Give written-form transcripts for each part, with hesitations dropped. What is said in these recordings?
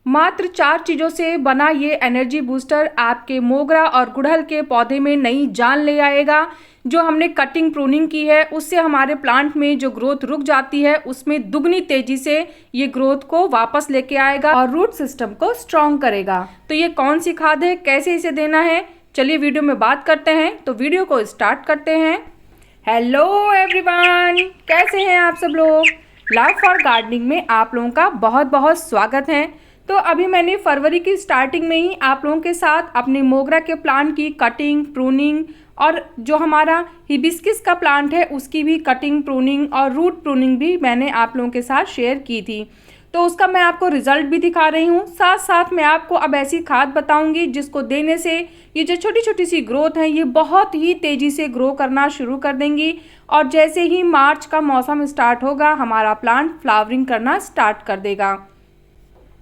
मात्र 4 चीज़ों से बना ये एनर्जी बूस्टर आपके मोगरा और गुड़हल के पौधे में नई जान ले आएगा। जो हमने कटिंग प्रूनिंग की है उससे हमारे प्लांट में जो ग्रोथ रुक जाती है उसमें दुगनी तेजी से ये ग्रोथ को वापस लेके आएगा और रूट सिस्टम को स्ट्रॉन्ग करेगा। तो ये कौन सी खाद है, कैसे इसे देना है, चलिए वीडियो में बात करते हैं। तो वीडियो को स्टार्ट करते हैं। हेलो एवरीवन, कैसे हैं आप सब लोग। लव फॉर गार्डनिंग में आप लोगों का बहुत बहुत स्वागत है। तो अभी मैंने फरवरी की स्टार्टिंग में ही आप लोगों के साथ अपने मोगरा के प्लांट की कटिंग प्रूनिंग और जो हमारा हिबिस्किस का प्लांट है उसकी भी कटिंग प्रूनिंग और रूट प्रूनिंग भी मैंने आप लोगों के साथ शेयर की थी। तो उसका मैं आपको रिजल्ट भी दिखा रही हूँ। साथ साथ मैं आपको अब ऐसी खाद बताऊंगी जिसको देने से ये जो छोटी छोटी सी ग्रोथ है ये बहुत ही तेज़ी से ग्रो करना शुरू कर देंगी और जैसे ही मार्च का मौसम स्टार्ट होगा हमारा प्लांट फ्लावरिंग करना स्टार्ट कर देगा।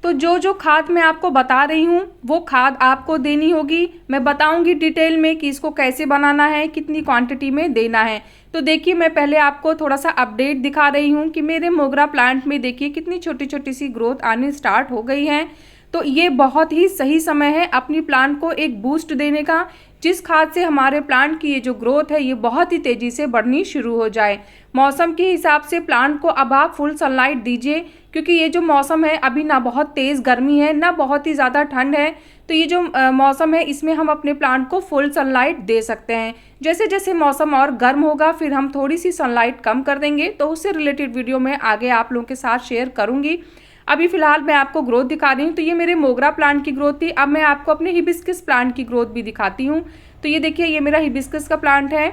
तो जो खाद मैं आपको बता रही हूँ वो खाद आपको देनी होगी। मैं बताऊंगी डिटेल में कि इसको कैसे बनाना है, कितनी क्वांटिटी में देना है। तो देखिए मैं पहले आपको थोड़ा सा अपडेट दिखा रही हूँ कि मेरे मोगरा प्लांट में देखिए कितनी छोटी छोटी सी ग्रोथ आने स्टार्ट हो गई है। तो ये बहुत ही सही समय है अपनी प्लांट को एक बूस्ट देने का, जिस खाद से हमारे प्लांट की ये जो ग्रोथ है ये बहुत ही तेज़ी से बढ़नी शुरू हो जाए। मौसम के हिसाब से प्लांट को अब आप फुल सनलाइट दीजिए, क्योंकि ये जो मौसम है अभी ना बहुत तेज़ गर्मी है ना बहुत ही ज़्यादा ठंड है। तो ये जो मौसम है इसमें हम अपने प्लांट को फुल सनलाइट दे सकते हैं। जैसे जैसे मौसम और गर्म होगा फिर हम थोड़ी सी सनलाइट कम कर देंगे। तो उससे रिलेटेड वीडियो मैं आगे आप लोगों के साथ शेयर करूँगी। अभी फिलहाल मैं आपको ग्रोथ दिखा रही हूँ। तो ये मेरे मोगरा प्लांट की ग्रोथ थी। अब मैं आपको अपने हिबिस्किस प्लांट की ग्रोथ भी दिखाती हूँ। तो ये देखिए ये मेरा हिबिस्किस का प्लांट है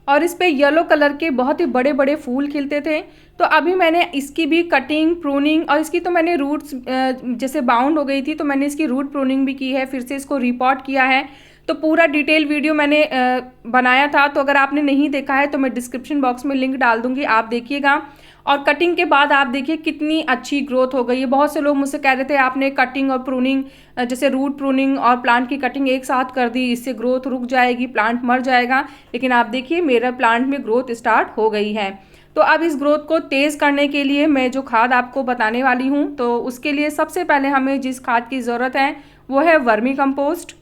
और इस पे येलो कलर के बहुत ही बड़े बड़े फूल खिलते थे। तो अभी मैंने इसकी भी कटिंग प्रूनिंग और इसकी तो मैंने रूट्स जैसे बाउंड हो गई थी तो मैंने इसकी रूट प्रूनिंग भी की है, फिर से इसको रिपॉट किया है। तो पूरा डिटेल वीडियो मैंने बनाया था। तो अगर आपने नहीं देखा है तो मैं डिस्क्रिप्शन बॉक्स में लिंक डाल दूंगी, आप देखिएगा। और कटिंग के बाद आप देखिए कितनी अच्छी ग्रोथ हो गई है। बहुत से लोग मुझसे कह रहे थे आपने कटिंग और प्रूनिंग जैसे रूट प्रूनिंग और प्लांट की कटिंग एक साथ कर दी, इससे ग्रोथ रुक जाएगी, प्लांट मर जाएगा। लेकिन आप देखिए मेरा प्लांट में ग्रोथ स्टार्ट हो गई है। तो अब इस ग्रोथ को तेज़ करने के लिए मैं जो खाद आपको बताने वाली हूँ तो उसके लिए सबसे पहले हमें जिस खाद की ज़रूरत है वो है वर्मी कंपोस्ट।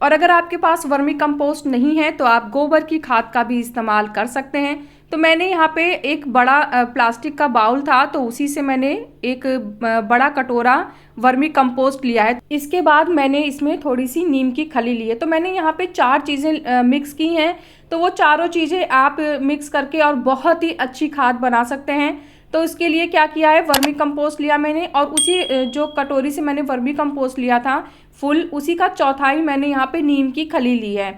और अगर आपके पास वर्मी कंपोस्ट नहीं है तो आप गोबर की खाद का भी इस्तेमाल कर सकते हैं। तो मैंने यहाँ पे एक बड़ा प्लास्टिक का बाउल था तो उसी से मैंने एक बड़ा कटोरा वर्मी कंपोस्ट लिया है। इसके बाद मैंने इसमें थोड़ी सी नीम की खली ली है। तो मैंने यहाँ पे 4 चीज़ें मिक्स की हैं। तो वो चारों चीज़ें आप मिक्स करके और बहुत ही अच्छी खाद बना सकते हैं। तो इसके लिए क्या किया है, वर्मी कंपोस्ट लिया मैंने और उसी जो कटोरी से मैंने वर्मी कंपोस्ट लिया था फुल, उसी का चौथाई मैंने यहाँ पे नीम की खली ली है।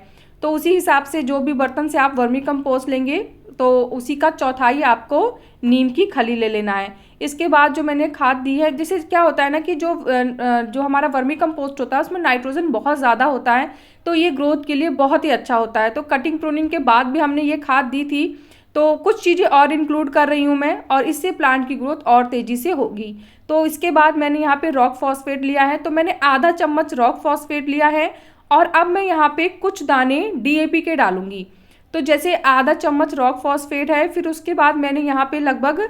तो उसी हिसाब से जो भी बर्तन से आप वर्मी कंपोस्ट लेंगे तो उसी का चौथाई आपको नीम की खली ले लेना है। इसके बाद जो मैंने खाद दी है, जैसे क्या होता है ना कि जो हमारा वर्मी कंपोस्ट होता है उसमें नाइट्रोजन बहुत ज़्यादा होता है तो ये ग्रोथ के लिए बहुत ही अच्छा होता है। तो कटिंग प्रूनिंग के बाद भी हमने ये खाद दी थी। तो कुछ चीज़ें और इंक्लूड कर रही हूँ मैं और इससे प्लांट की ग्रोथ और तेज़ी से होगी। तो इसके बाद मैंने यहाँ पे रॉक फॉस्फेट लिया है। तो मैंने आधा चम्मच रॉक फॉस्फेट लिया है और अब मैं यहाँ पे कुछ दाने डीएपी के डालूंगी। तो जैसे आधा चम्मच रॉक फॉस्फेट है, फिर उसके बाद मैंने यहाँ पे लगभग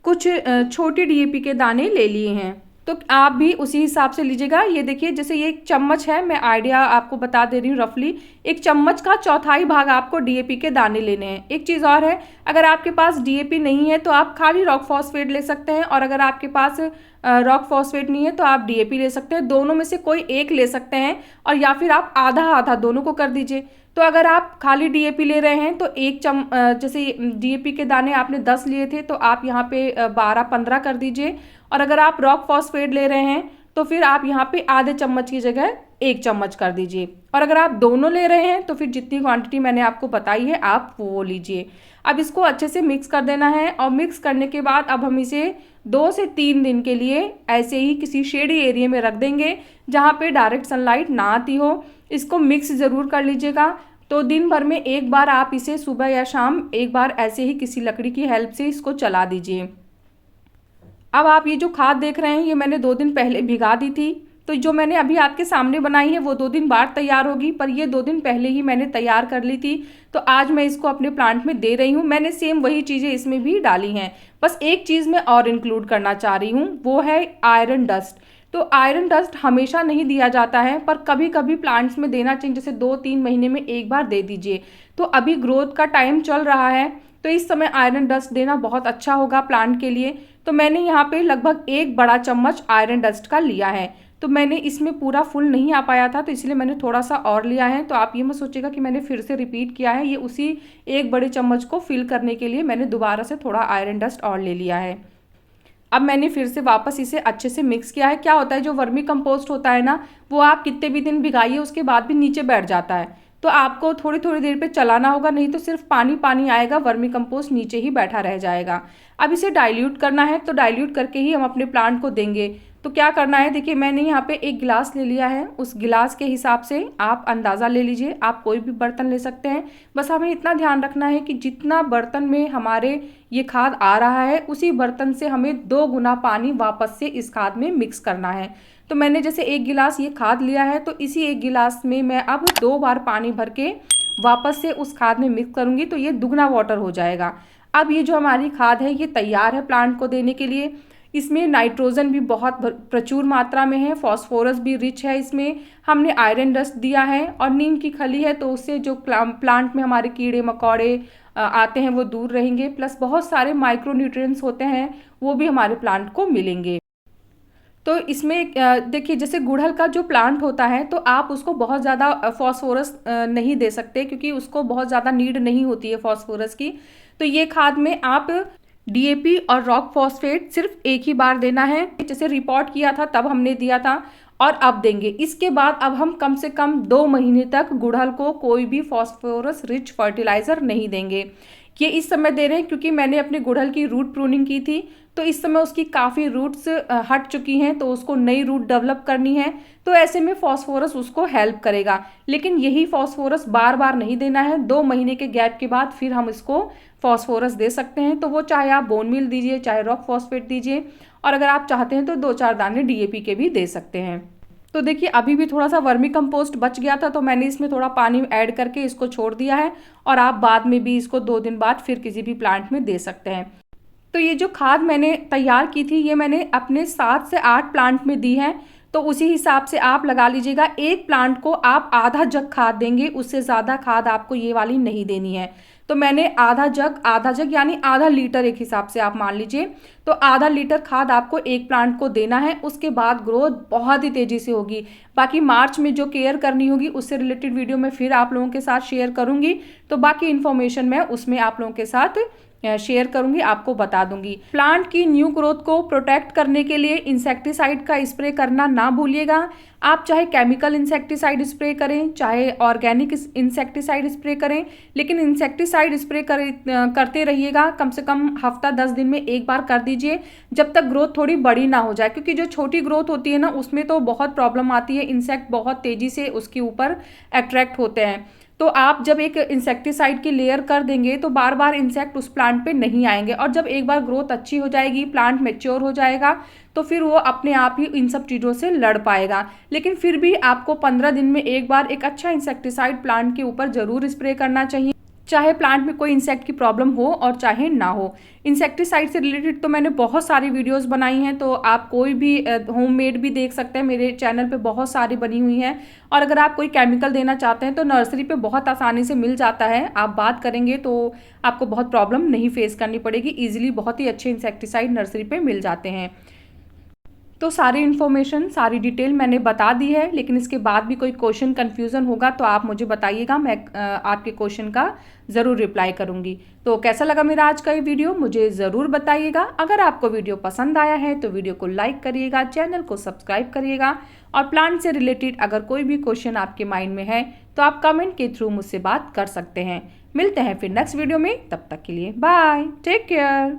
कुछ छोटे डीएपी के दाने ले लिए हैं। तो आप भी उसी हिसाब से लीजिएगा। ये देखिए जैसे ये एक चम्मच है, मैं आइडिया आपको बता दे रही हूँ रफली, एक चम्मच का चौथाई भाग आपको डीएपी के दाने लेने हैं। एक चीज़ और है, अगर आपके पास डीएपी नहीं है तो आप खाली रॉक फॉस्फेट ले सकते हैं और अगर आपके पास रॉक फॉस्फेट नहीं है तो आप डीएपी ले सकते हैं। दोनों में से कोई एक ले सकते हैं और या फिर आप आधा आधा दोनों को कर दीजिए। तो अगर आप खाली डीएपी ले रहे हैं तो जैसे डीएपी के दाने आपने 10 लिए थे तो आप यहाँ पे 12-15 कर दीजिए। और अगर आप रॉक फॉस्फेट ले रहे हैं तो फिर आप यहाँ पे आधे चम्मच की जगह 1 चम्मच कर दीजिए। और अगर आप दोनों ले रहे हैं तो फिर जितनी क्वांटिटी मैंने आपको बताई है आप वो लीजिए। अब इसको अच्छे से मिक्स कर देना है और मिक्स करने के बाद अब हम इसे 2 से 3 दिन के लिए ऐसे ही किसी शेडी एरिया में रख देंगे जहाँ पे डायरेक्ट सनलाइट ना आती हो। इसको मिक्स ज़रूर कर लीजिएगा। तो दिन भर में एक बार आप इसे सुबह या शाम एक बार ऐसे ही किसी लकड़ी की हेल्प से इसको चला दीजिए। अब आप ये जो खाद देख रहे हैं ये मैंने 2 दिन पहले भिगा दी थी। तो जो मैंने अभी आपके सामने बनाई है वो 2 दिन बाद तैयार होगी, पर ये 2 दिन पहले ही मैंने तैयार कर ली थी। तो आज मैं इसको अपने प्लांट में दे रही हूँ। मैंने सेम वही चीज़ें इसमें भी डाली हैं, बस एक चीज़ मैं और इंक्लूड करना चाह रही हूँ, वो है आयरन डस्ट। तो आयरन डस्ट हमेशा नहीं दिया जाता है, पर कभी कभी प्लांट्स में देना चाहिए, जैसे 2-3 महीने में एक बार दे दीजिए। तो अभी ग्रोथ का टाइम चल रहा है, तो इस समय आयरन डस्ट देना बहुत अच्छा होगा प्लांट के लिए। तो मैंने यहाँ पे लगभग 1 बड़ा चम्मच आयरन डस्ट का लिया है। तो मैंने इसमें पूरा फुल नहीं आ पाया था, तो इसलिए मैंने थोड़ा सा और लिया है। तो आप ये मत सोचिएगा कि मैंने फिर से रिपीट किया है, ये उसी 1 बड़े चम्मच को फिल करने के लिए मैंने दोबारा से थोड़ा आयरन डस्ट और ले लिया है। अब मैंने फिर से वापस इसे अच्छे से मिक्स किया है। क्या होता है, जो वर्मी कंपोस्ट होता है ना, वो आप कितने भी दिन भिगाइए उसके बाद भी नीचे बैठ जाता है। तो आपको थोड़ी थोड़ी देर पे चलाना होगा, नहीं तो सिर्फ पानी पानी आएगा, वर्मी कंपोस्ट नीचे ही बैठा रह जाएगा। अब इसे डाइल्यूट करना है, तो डाइल्यूट करके ही हम अपने प्लांट को देंगे। तो क्या करना है, देखिए मैंने यहाँ पे 1 गिलास ले लिया है, उस गिलास के हिसाब से आप अंदाज़ा ले लीजिए। आप कोई भी बर्तन ले सकते हैं, बस हमें इतना ध्यान रखना है कि जितना बर्तन में हमारे ये खाद आ रहा है, उसी बर्तन से हमें 2 गुना पानी वापस से इस खाद में मिक्स करना है। तो मैंने जैसे 1 गिलास ये खाद लिया है, तो इसी 1 गिलास में मैं अब 2 बार पानी भर के वापस से उस खाद में मिक्स करूँगी, तो ये दुगना वाटर हो जाएगा। अब ये जो हमारी खाद है ये तैयार है प्लांट को देने के लिए। इसमें नाइट्रोजन भी बहुत प्रचुर मात्रा में है, फॉस्फोरस भी रिच है, इसमें हमने आयरन डस्ट दिया है और नीम की खली है, तो उससे जो प्लांट में हमारे कीड़े मकोड़े आते हैं वो दूर रहेंगे। प्लस बहुत सारे माइक्रो न्यूट्रिएंट्स होते हैं, वो भी हमारे प्लांट को मिलेंगे। तो इसमें देखिए, जैसे गुड़हल का जो प्लांट होता है, तो आप उसको बहुत ज़्यादा फॉस्फोरस नहीं दे सकते, क्योंकि उसको बहुत ज़्यादा नीड नहीं होती है फॉस्फोरस की। तो ये खाद में आप डीएपी और रॉक फॉस्फेट सिर्फ एक ही बार देना है, जैसे रिपोर्ट किया था तब हमने दिया था और अब देंगे। इसके बाद अब हम कम से कम 2 महीने तक गुड़हल को कोई भी फॉस्फोरस रिच फर्टिलाइज़र नहीं देंगे। ये इस समय दे रहे हैं क्योंकि मैंने अपने गुड़हल की रूट प्रूनिंग की थी, तो इस समय उसकी काफ़ी रूट्स हट चुकी हैं, तो उसको नई रूट डेवलप करनी है। तो ऐसे में फॉस्फोरस उसको हेल्प करेगा, लेकिन यही फॉस्फोरस बार बार नहीं देना है। 2 महीने के गैप के बाद फिर हम इसको फॉस्फोरस दे सकते हैं। तो वो चाहे आप बोन मील दीजिए, चाहे रॉक फॉस्फेट दीजिए, और अगर आप चाहते हैं तो 2-4 दाने डीएपी के भी दे सकते हैं। तो देखिए अभी भी थोड़ा सा वर्मी कंपोस्ट बच गया था, तो मैंने इसमें थोड़ा पानी ऐड करके इसको छोड़ दिया है, और आप बाद में भी इसको 2 दिन बाद फिर किसी भी प्लांट में दे सकते हैं। तो ये जो खाद मैंने तैयार की थी, ये मैंने अपने 7 से 8 प्लांट में दी है, तो उसी हिसाब से आप लगा लीजिएगा। एक प्लांट को आप आधा जग खाद देंगे, उससे ज़्यादा खाद आपको ये वाली नहीं देनी है। तो मैंने आधा जग यानी आधा लीटर एक हिसाब से आप मान लीजिए, तो आधा लीटर खाद आपको एक प्लांट को देना है। उसके बाद ग्रोथ बहुत ही तेज़ी से होगी। बाकी मार्च में जो केयर करनी होगी उससे रिलेटेड वीडियो मैं फिर आप लोगों के साथ शेयर करूँगी, तो बाकी इन्फॉर्मेशन मैं उसमें आप लोगों के साथ शेयर करूंगी, आपको बता दूंगी। प्लांट की न्यू ग्रोथ को प्रोटेक्ट करने के लिए इंसेक्टिसाइड का स्प्रे करना ना भूलिएगा। आप चाहे केमिकल इंसेक्टिसाइड स्प्रे करें, चाहे ऑर्गेनिक इंसेक्टिसाइड स्प्रे करें, लेकिन इंसेक्टिसाइड स्प्रे करते रहिएगा। कम से कम हफ्ता 10 दिन में एक बार कर दीजिए, जब तक ग्रोथ थोड़ी बड़ी ना हो जाए, क्योंकि जो छोटी ग्रोथ होती है ना, उसमें तो बहुत प्रॉब्लम आती है। इंसेक्ट बहुत तेज़ी से उसके ऊपर अट्रैक्ट होते हैं। तो आप जब एक इंसेक्टिसाइड की लेयर कर देंगे तो बार बार इंसेक्ट उस प्लांट पे नहीं आएंगे, और जब एक बार ग्रोथ अच्छी हो जाएगी, प्लांट मैच्योर हो जाएगा, तो फिर वो अपने आप ही इन सब चीज़ों से लड़ पाएगा। लेकिन फिर भी आपको 15 दिन में एक बार एक अच्छा इंसेक्टिसाइड प्लांट के ऊपर ज़रूर स्प्रे करना चाहिए, चाहे प्लांट में कोई इंसेक्ट की प्रॉब्लम हो और चाहे ना हो। इंसेक्टिसाइड से रिलेटेड तो मैंने बहुत सारी वीडियोस बनाई हैं, तो आप कोई भी होममेड भी देख सकते हैं, मेरे चैनल पे बहुत सारी बनी हुई हैं। और अगर आप कोई केमिकल देना चाहते हैं तो नर्सरी पे बहुत आसानी से मिल जाता है, आप बात करेंगे तो आपको बहुत प्रॉब्लम नहीं फेस करनी पड़ेगी। ईजिली बहुत ही अच्छे इंसेक्टिसाइड नर्सरी पर मिल जाते हैं। तो सारी इन्फॉर्मेशन, सारी डिटेल मैंने बता दी है, लेकिन इसके बाद भी कोई क्वेश्चन कन्फ्यूज़न होगा तो आप मुझे बताइएगा, मैं आपके क्वेश्चन का ज़रूर रिप्लाई करूँगी। तो कैसा लगा मेरा आज का ये वीडियो, मुझे ज़रूर बताइएगा। अगर आपको वीडियो पसंद आया है तो वीडियो को लाइक करिएगा, चैनल को सब्सक्राइब करिएगा, और प्लांट से रिलेटेड अगर कोई भी क्वेश्चन आपके माइंड में है तो आप कमेंट के थ्रू मुझसे बात कर सकते हैं। मिलते हैं फिर नेक्स्ट वीडियो में, तब तक के लिए बाय, टेक केयर।